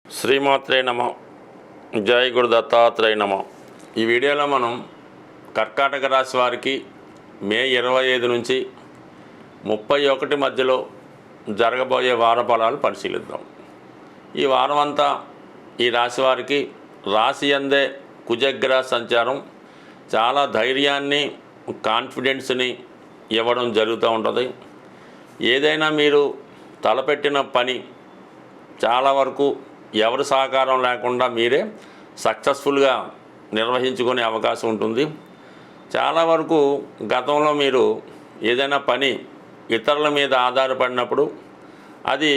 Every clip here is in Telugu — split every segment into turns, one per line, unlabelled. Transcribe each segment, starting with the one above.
శ్రీమాత్రే నమ. జై గురు దత్తాత్రేయ నమ. ఈ వీడియోలో మనం కర్కాటక రాశి వారికి మే 25 నుంచి 31 మధ్యలో జరగబోయే వార ఫలాలు పరిశీలిద్దాం. ఈ వారం అంతా ఈ రాశి వారికి రాశి అందే కుజగ్రహ సంచారం చాలా ధైర్యాన్ని, కాన్ఫిడెన్స్ని ఇవ్వడం జరుగుతూ ఉంటుంది. ఏదైనా మీరు తలపెట్టిన పని చాలా వరకు ఎవరి సహకారం లేకుండా మీరే సక్సెస్ఫుల్గా నిర్వహించుకునే అవకాశం ఉంటుంది. చాలా వరకు గతంలో మీరు ఏదైనా పని ఇతరుల మీద ఆధారపడినప్పుడు అది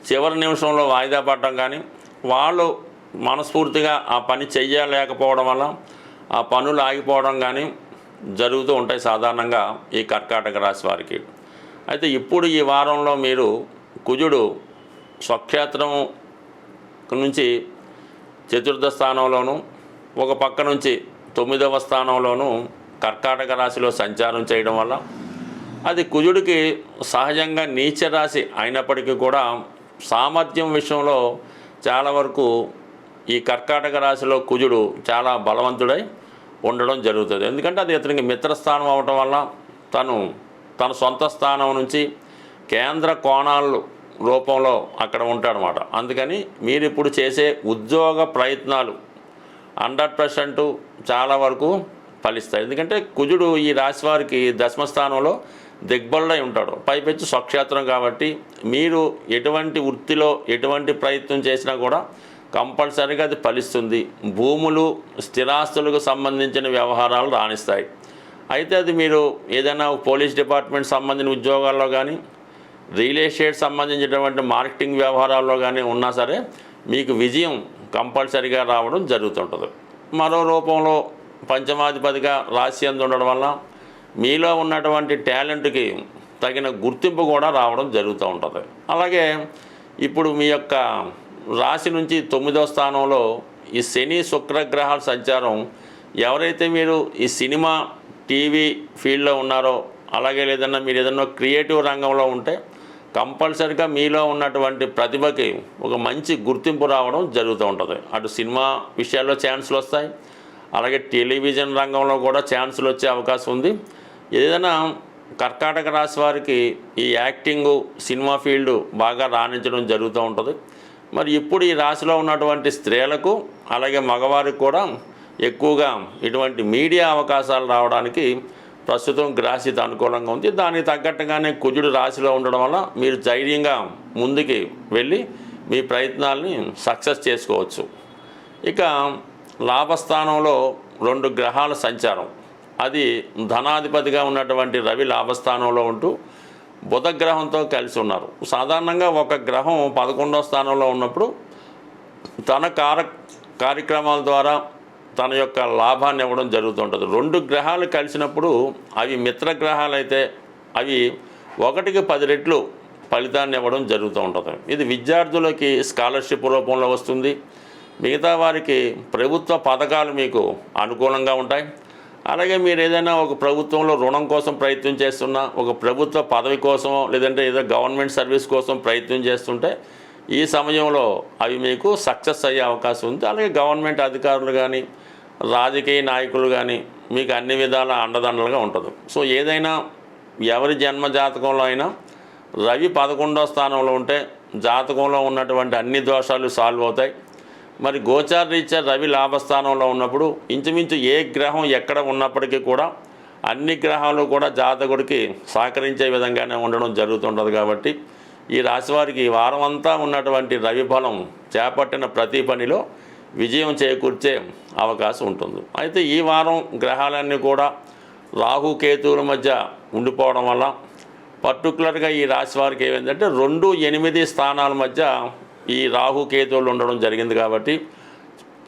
చివరి నిమిషంలో వాయిదా పడడం కానీ, వాళ్ళు మనస్ఫూర్తిగా ఆ పని చెయ్యలేకపోవడం వల్ల ఆ పనులు ఆగిపోవడం కానీ జరుగుతూ ఉంటాయి సాధారణంగా ఈ కర్కాటక రాశి వారికి. అయితే ఇప్పుడు ఈ వారంలో మీరు కుజుడు స్వక్షేత్రం నుంచి చతుర్థ స్థానంలోను, ఒక పక్క నుంచి 9వ స్థానంలోను కర్కాటక రాశిలో సంచారం చేయడం వల్ల అది కుజుడికి సహజంగా నీచ రాశి అయినప్పటికీ కూడా సామర్థ్యం విషయంలో చాలా వరకు ఈ కర్కాటక రాశిలో కుజుడు చాలా బలవంతుడై ఉండడం జరుగుతుంది. ఎందుకంటే అది ఇతనికి మిత్రస్థానం అవటం వల్ల తన సొంత స్థానం నుంచి కేంద్ర కోణాలు రూపంలో అక్కడ ఉంటాడనమాట. అందుకని మీరు ఇప్పుడు చేసే ఉద్యోగ ప్రయత్నాలు 100% చాలా వరకు ఫలిస్తాయి. ఎందుకంటే కుజుడు ఈ రాశి వారికి దశమస్థానంలో దిగ్బలుడై ఉంటాడు. పైపెచ్చు స్వక్షేత్రం కాబట్టి మీరు ఎటువంటి వృత్తిలో ఎటువంటి ప్రయత్నం చేసినా కూడా కంపల్సరీగా అది ఫలిస్తుంది. భూములు, స్థిరాస్తులకు సంబంధించిన వ్యవహారాలు రాణిస్తాయి. అయితే అది మీరు ఏదైనా పోలీస్ డిపార్ట్మెంట్ సంబంధించిన ఉద్యోగాల్లో కానీ, రియల్ ఎస్టేట్ సంబంధించినటువంటి మార్కెటింగ్ వ్యవహారాల్లో కానీ ఉన్నా సరే మీకు విజయం కంపల్సరీగా రావడం జరుగుతుంటుంది. మరో రూపంలో పంచమాధిపతిగా రాశి అందు ఉండడం వల్ల మీలో ఉన్నటువంటి టాలెంట్కి తగిన గుర్తింపు కూడా రావడం జరుగుతూ ఉంటుంది. అలాగే ఇప్పుడు మీ యొక్క రాశి నుంచి 9వ స్థానంలో ఈ శని శుక్రగ్రహాల సంచారం ఎవరైతే మీరు ఈ సినిమా, టీవీ ఫీల్డ్లో ఉన్నారో, అలాగే లేదన్నా మీరు ఏదన్నా క్రియేటివ్ రంగంలో ఉంటే కంపల్సరీగా మీలో ఉన్నటువంటి ప్రతిభకి ఒక మంచి గుర్తింపు రావడం జరుగుతూ ఉంటుంది. అటు సినిమా విషయాల్లో ఛాన్సులు వస్తాయి, అలాగే టెలివిజన్ రంగంలో కూడా ఛాన్సులు వచ్చే అవకాశం ఉంది. ఏదైనా కర్కాటక రాశి వారికి ఈ యాక్టింగు, సినిమా ఫీల్డ్ బాగా రాణించడం జరుగుతూ ఉంటుంది. మరి ఇప్పుడు ఈ రాశిలో ఉన్నటువంటి స్త్రీలకు అలాగే మగవారికి కూడా ఎక్కువగా ఇటువంటి మీడియా అవకాశాలు రావడానికి ప్రస్తుతం గ్రహస్థితి అనుకూలంగా ఉంది. దానికి తగ్గట్టుగానే కుజుడు రాశిలో ఉండడం వల్ల మీరు ధైర్యంగా ముందుకి వెళ్ళి మీ ప్రయత్నాలని సక్సెస్ చేసుకోవచ్చు. ఇక లాభస్థానంలో 2 గ్రహాల సంచారం, అది ధనాధిపతిగా ఉన్నటువంటి రవి లాభస్థానంలో ఉంటూ బుధగ్రహంతో కలిసి ఉన్నారు. సాధారణంగా ఒక గ్రహం 11వ స్థానంలో ఉన్నప్పుడు తన కార్యక్రమాల ద్వారా తన యొక్క లాభాన్ని ఇవ్వడం జరుగుతుంటుంది. 2 గ్రహాలు కలిసినప్పుడు అవి మిత్రగ్రహాలు అయితే అవి 1కి 10 రెట్లు ఫలితాన్ని ఇవ్వడం జరుగుతూ ఉంటుంది. ఇది విద్యార్థులకి స్కాలర్షిప్ రూపంలో వస్తుంది. మిగతా వారికి ప్రభుత్వ పథకాలు మీకు అనుకూలంగా ఉంటాయి. అలాగే మీరు ఏదైనా ఒక ప్రభుత్వంలో రుణం కోసం ప్రయత్నం చేస్తున్నా, ఒక ప్రభుత్వ పదవి కోసమో లేదంటే ఏదో గవర్నమెంట్ సర్వీస్ కోసం ప్రయత్నం చేస్తుంటే ఈ సమయంలో అవి మీకు సక్సెస్ అయ్యే అవకాశం ఉంది. అలాగే గవర్నమెంట్ అధికారులు కానీ, రాజకీయ నాయకులు కానీ మీకు అన్ని విధాల అండదండలుగా ఉంటుంది. సో ఏదైనా ఎవరి జన్మ జాతకంలో అయినా రవి 11వ స్థానంలో ఉంటే జాతకంలో ఉన్నటువంటి అన్ని దోషాలు సాల్వ్ అవుతాయి. మరి గోచార రీత్యా రవి లాభస్థానంలో ఉన్నప్పుడు ఇంచుమించు ఏ గ్రహం ఎక్కడ ఉన్నప్పటికీ కూడా అన్ని గ్రహాలు కూడా జాతకుడికి సహకరించే విధంగానే ఉండడం జరుగుతుంటుంది. కాబట్టి ఈ రాశివారికి ఈ వారం అంతా ఉన్నటువంటి రవి బలం చేపట్టిన ప్రతి పనిలో విజయం చేకూర్చే అవకాశం ఉంటుంది. అయితే ఈ వారం గ్రహాలన్నీ కూడా రాహు కేతువుల మధ్య ఉండిపోవడం వల్ల పర్టికులర్గా ఈ రాశి వారికి ఏమైందంటే 2, 8 స్థానాల మధ్య ఈ రాహు కేతువులు ఉండడం జరిగింది. కాబట్టి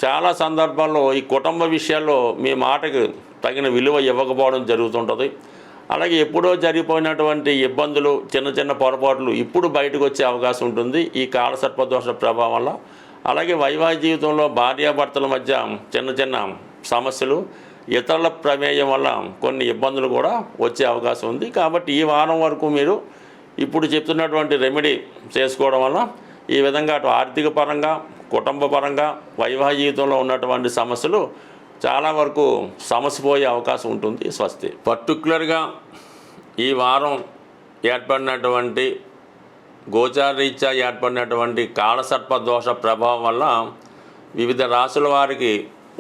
చాలా సందర్భాల్లో ఈ కుటుంబ విషయాల్లో మీ మాటకు తగిన విలువ ఇవ్వకపోవడం జరుగుతుంటుంది. అలాగే ఎప్పుడో జరిగిపోయినటువంటి ఇబ్బందులు, చిన్న చిన్న పొరపాట్లు ఇప్పుడు బయటకు వచ్చే అవకాశం ఉంటుంది ఈ కాలసర్పదోష ప్రభావం వల్ల. అలాగే వైవాహిక జీవితంలో భార్యాభర్తల మధ్య చిన్న చిన్న సమస్యలు, ఇతరుల ప్రమేయం వల్ల కొన్ని ఇబ్బందులు కూడా వచ్చే అవకాశం ఉంది. కాబట్టి ఈ వారం వరకు మీరు ఇప్పుడు చెప్తున్నటువంటి రెమెడీ చేసుకోవడం వల్ల ఈ విధంగా అటు ఆర్థిక పరంగా కుటుంబపరంగా వైవాహిక జీవితంలో ఉన్నటువంటి సమస్యలు చాలా వరకు సమసిపోయే అవకాశం ఉంటుంది. స్వస్తి. పర్టికులర్గా ఈ వారం ఏర్పడినటువంటి గోచారరీత్యా ఏర్పడినటువంటి కాలసర్ప దోష ప్రభావం వల్ల వివిధ రాశుల వారికి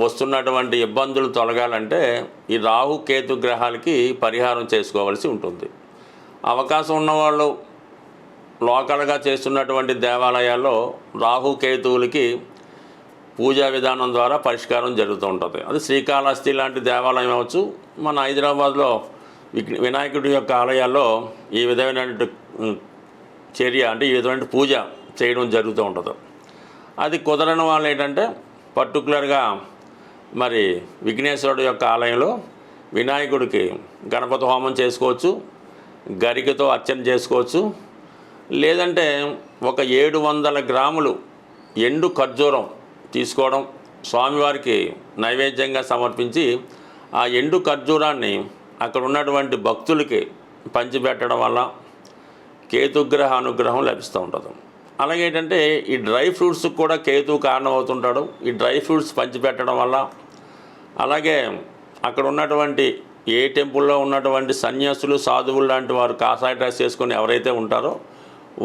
వస్తున్నటువంటి ఇబ్బందులు తొలగాలంటే ఈ రాహు కేతు గ్రహాలకి పరిహారం చేసుకోవాల్సి ఉంటుంది. అవకాశం ఉన్నవాళ్ళు లోకల్గా చేస్తున్నటువంటి దేవాలయాల్లో రాహు కేతువులకి పూజా విధానం ద్వారా పరిష్కారం జరుగుతూ ఉంటుంది. అది శ్రీకాళహస్తి లాంటి దేవాలయం అవ్వచ్చు, మన హైదరాబాద్లో వినాయకుడి యొక్క ఆలయాల్లో ఈ విధమైనటువంటి చర్య అంటే ఈ విధమైన పూజ చేయడం జరుగుతూ ఉంటుంది. అది కుదరని వాళ్ళు ఏంటంటే పర్టికులర్గా మరి విఘ్నేశ్వరుడు యొక్క ఆలయంలో వినాయకుడికి గణపతి హోమం చేసుకోవచ్చు, గరికతో అర్చన చేసుకోవచ్చు. లేదంటే ఒక 700 గ్రాములు ఎండు ఖర్జూరం తీసుకోవడం, స్వామివారికి నైవేద్యంగా సమర్పించి ఆ ఎండు ఖర్జూరాన్ని అక్కడ ఉన్నటువంటి భక్తులకి పంచిపెట్టడం వల్ల కేతుగ్రహ అనుగ్రహం లభిస్తూ ఉంటుంది. అలాగే ఏంటంటే ఈ డ్రై ఫ్రూట్స్కి కూడా కేతు కారణం అవుతుంటాడు. ఈ డ్రై ఫ్రూట్స్ పంచిపెట్టడం వల్ల, అలాగే అక్కడ ఉన్నటువంటి ఏ టెంపుల్లో ఉన్నటువంటి సన్యాసులు సాధువులు లాంటి వారు కాషాయ డ్రెస్ చేసుకొని ఎవరైతే ఉంటారో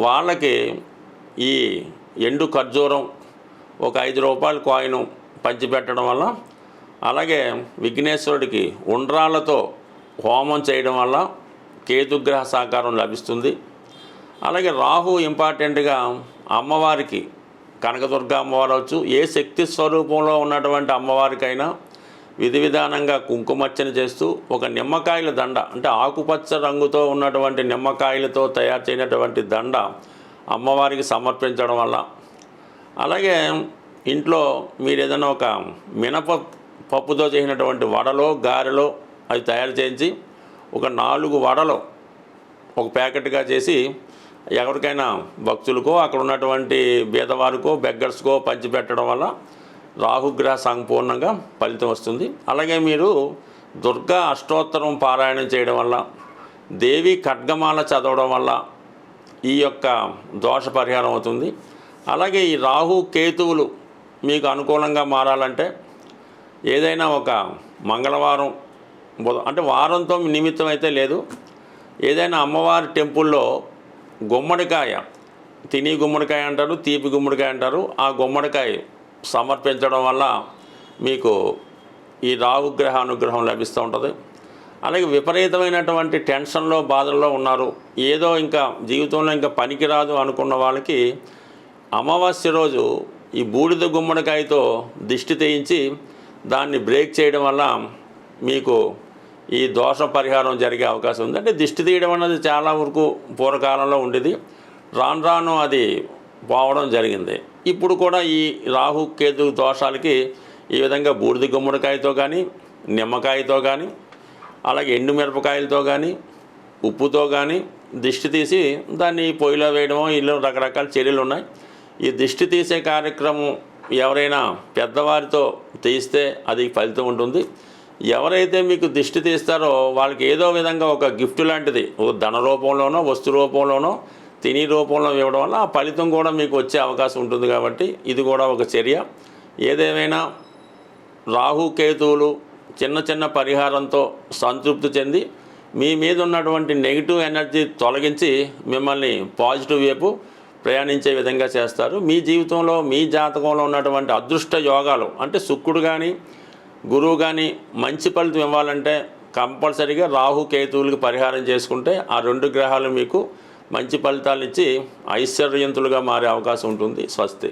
వాళ్ళకి ఈ ఎండు ఖర్జూరం ఒక 5 రూపాయల కాయిన్ పంచిపెట్టడం వల్ల, అలాగే విఘ్నేశ్వరుడికి ఉండ్రాళ్ళతో హోమం చేయడం వల్ల కేతుగ్రహ సహకారం లభిస్తుంది. అలాగే రాహు ఇంపార్టెంట్గా అమ్మవారికి కనకదుర్గ అమ్మవారు అవచ్చు, ఏ శక్తి స్వరూపంలో ఉన్నటువంటి అమ్మవారికైనా విధి విధానంగా కుంకుమర్చన చేస్తూ ఒక నిమ్మకాయల దండ అంటే ఆకుపచ్చ రంగుతో ఉన్నటువంటి నిమ్మకాయలతో తయారు చేయనటువంటి దండ అమ్మవారికి సమర్పించడం వల్ల, అలాగే ఇంట్లో మీరు ఏదైనా ఒక పప్పుతో చేసినటువంటి వడలో గారెలో అవి తయారు చేయించి ఒక 4 వడలు ఒక ప్యాకెట్గా చేసి ఎవరికైనా భక్తులకో అక్కడ ఉన్నటువంటి బీదవారికో బెగ్గర్స్కో పంచిపెట్టడం వల్ల రాహుగ్రహ సంపూర్ణంగా ఫలితం వస్తుంది. అలాగే మీరు దుర్గా అష్టోత్తరం పారాయణం చేయడం వల్ల, దేవి ఖడ్గమాల చదవడం వల్ల ఈ యొక్క దోష పరిహారం అవుతుంది. అలాగే ఈ రాహు కేతువులు మీకు అనుకూలంగా మారాలంటే ఏదైనా ఒక మంగళవారం అంటే వారంతో నిమిత్తం అయితే లేదు, ఏదైనా అమ్మవారి టెంపుల్లో గుమ్మడికాయ, తిని గుమ్మడికాయ అంటారు, తీపి గుమ్మడికాయ అంటారు, ఆ గుమ్మడికాయ సమర్పించడం వల్ల మీకు ఈ రాహుగ్రహ అనుగ్రహం లభిస్తూ ఉంటుంది. అలాగే విపరీతమైనటువంటి టెన్షన్లో బాధల్లో ఉన్నారు, ఏదో ఇంకా జీవితంలో ఇంకా పనికిరాదు అనుకున్న వాళ్ళకి అమావాస్య రోజు ఈ బూడిద గుమ్మడికాయతో దిష్టి తీయించి దాన్ని బ్రేక్ చేయడం వల్ల మీకు ఈ దోష పరిహారం జరిగే అవకాశం ఉంది. అంటే దిష్టి తీయడం అన్నది చాలా వరకు పూర్వకాలంలో ఉండేది, రాను రాను అది పోవడం జరిగింది. ఇప్పుడు కూడా ఈ రాహు కేతు దోషాలకి ఈ విధంగా బూడిద గుమ్మడికాయతో కానీ, నిమ్మకాయతో కానీ, అలాగే ఎండుమిరపకాయలతో కానీ, ఉప్పుతో కానీ దిష్టి తీసి దాన్ని పొయ్యిలో వేయడమో ఇలా రకరకాల చర్యలు ఉన్నాయి. ఈ దిష్టి తీసే కార్యక్రమం ఎవరైనా పెద్దవారితో తీస్తే అది ఫలితం ఉంటుంది. ఎవరైతే మీకు దిష్టి తీస్తారో వాళ్ళకి ఏదో విధంగా ఒక గిఫ్ట్ లాంటిది ధన రూపంలోనో వస్తు రూపంలోనో తిని రూపంలో ఇవ్వడం వల్ల ఆ ఫలితం కూడా మీకు వచ్చే అవకాశం ఉంటుంది. కాబట్టి ఇది కూడా ఒక చర్య. ఏదేమైనా రాహు కేతువులు చిన్న చిన్న పరిహారంతో సంతృప్తి చెంది మీ మీద ఉన్నటువంటి నెగిటివ్ ఎనర్జీ తొలగించి మిమ్మల్ని పాజిటివ్ వైపు ప్రయాణించే విధంగా చేస్తారు. మీ జీవితంలో మీ జాతకంలో ఉన్నటువంటి అదృష్ట యోగాలు అంటే శుక్రుడు కానీ గురువు కానీ మంచి ఫలితం ఇవ్వాలంటే కంపల్సరీగా రాహు కేతువులకి పరిహారం చేసుకుంటే ఆ 2 గ్రహాలు మీకు మంచి ఫలితాలు ఇచ్చి ఐశ్వర్యవంతులుగా మారే అవకాశం ఉంటుంది. స్వస్తి.